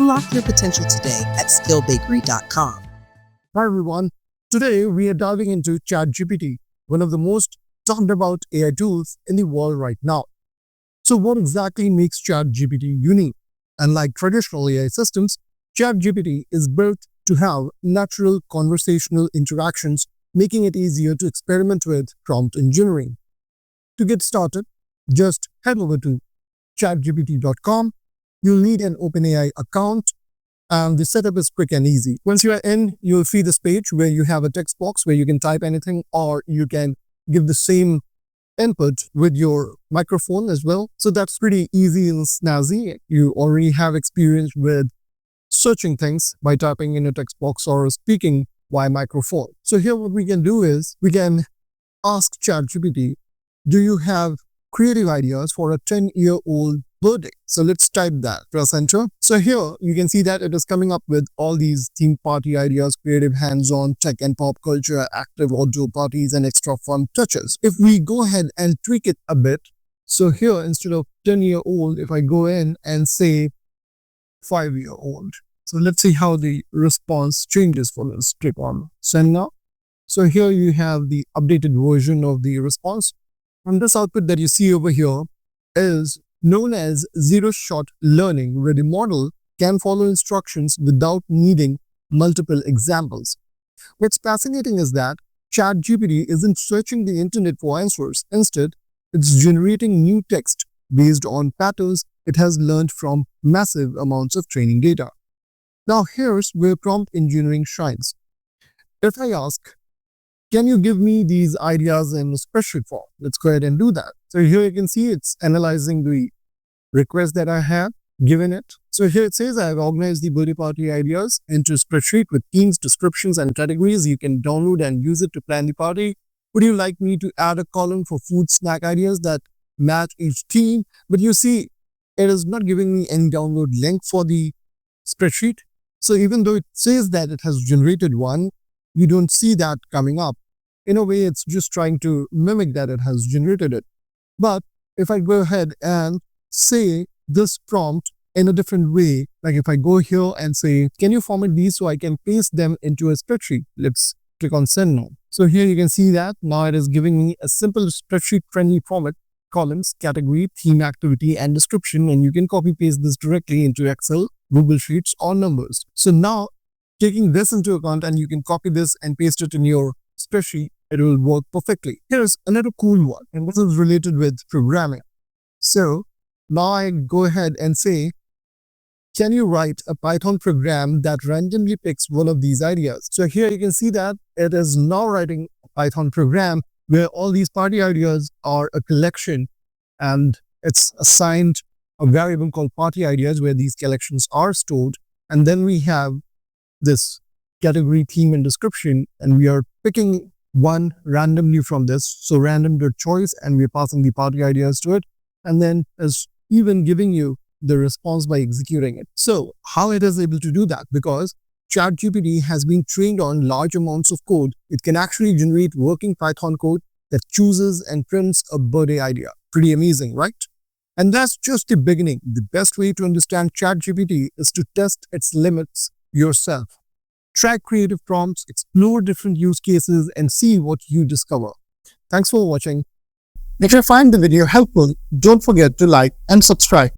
Unlock your potential today at SkillBakery.com. Hi everyone. Today we are diving into ChatGPT, one of the most talked about AI tools in the world right now. So what exactly makes ChatGPT unique? Unlike traditional AI systems, ChatGPT is built to have natural conversational interactions, making it easier to experiment with prompt engineering. To get started, just head over to chatgpt.com. You'll need an OpenAI account, and the setup is quick and easy. Once you are in, you'll see this page where you have a text box where you can type anything, or you can give the same input with your microphone as well. So that's pretty easy and snazzy. You already have experience with searching things by typing in a text box or speaking via microphone. So here what we can do is we can ask ChatGPT, do you have creative ideas for a 10-year-old birthday? So let's type that, press enter. So here you can see that it is coming up with all these theme party ideas, creative hands-on, tech and pop culture, active outdoor parties, and extra fun touches. If we go ahead and tweak it a bit, so here instead of 10-year-old, if I go in and say 5-year-old. So let's see how the response changes for this. Click on send now. So here you have the updated version of the response. And this output that you see over here is known as zero-shot learning, where the model can follow instructions without needing multiple examples. What's fascinating is that ChatGPT isn't searching the internet for answers. Instead, it's generating new text based on patterns it has learned from massive amounts of training data. Now here's where prompt engineering shines. If I ask, can you give me these ideas in a spreadsheet form? Let's go ahead and do that. So here you can see it's analyzing the request that I have given it. So here it says I have organized the birthday party ideas into a spreadsheet with themes, descriptions, and categories. You can download and use it to plan the party. Would you like me to add a column for food snack ideas that match each theme? But you see, it is not giving me any download link for the spreadsheet. So even though it says that it has generated one, you don't see that coming up. In a way, it's just trying to mimic that it has generated it. But if I go ahead and say this prompt in a different way, like if I go here and say, can you format these so I can paste them into a spreadsheet? Let's click on send now. So here you can see that now it is giving me a simple spreadsheet friendly format, columns, category, theme, activity, and description. And you can copy paste this directly into Excel, Google Sheets, or Numbers. So now taking this into account, and you can copy this and paste it in your spreadsheet, it will work perfectly. Here's another cool one, and this is related with programming. So now I go ahead and say, can you write a Python program that randomly picks one of these ideas? So here you can see that it is now writing a Python program where all these party ideas are a collection, and it's assigned a variable called party ideas where these collections are stored. And then we have this category, theme, and description, and we are picking one randomly from this. So random.choice, and we're passing the party ideas to it, and then is even giving you the response by executing it. So how it is able to do that? Because ChatGPT has been trained on large amounts of code. It can actually generate working Python code that chooses and prints a birthday idea. Pretty amazing, right? And that's just the beginning. The best way to understand ChatGPT is to test its limits yourself. Try creative prompts, explore different use cases, and see what you discover. Thanks for watching. If you find the video helpful, don't forget to like and subscribe.